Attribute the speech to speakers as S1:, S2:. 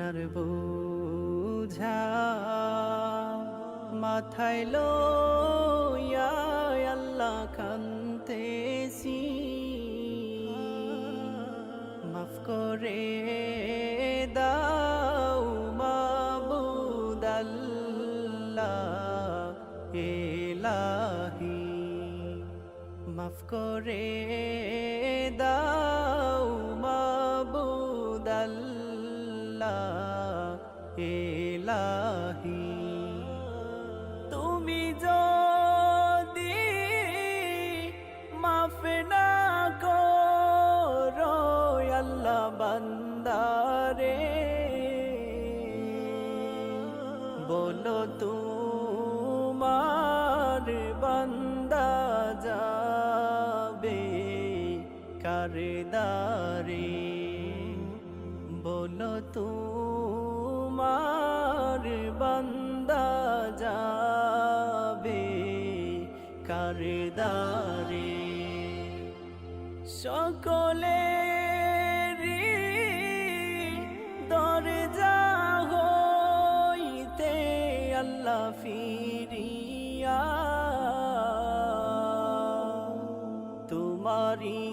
S1: গুনার বোঝা মাথায় লইয়া আল্লাহ কান্দেছি, মাফ করে দাও মাবুদ আল্লাহ ইলাহি, মাফ করে দাও মাবুদ আল্লাহ ইলাহি। তুমি যদি মাফ না করো আল্লাহ বান্দারে, বলো তোমার বান্দা যাবে কার দারে, বলো তোমার বান্দা যাবে কার দারে। সকলেরই দরজা হইতে আল্লাহ ফিরিয়া তোমারি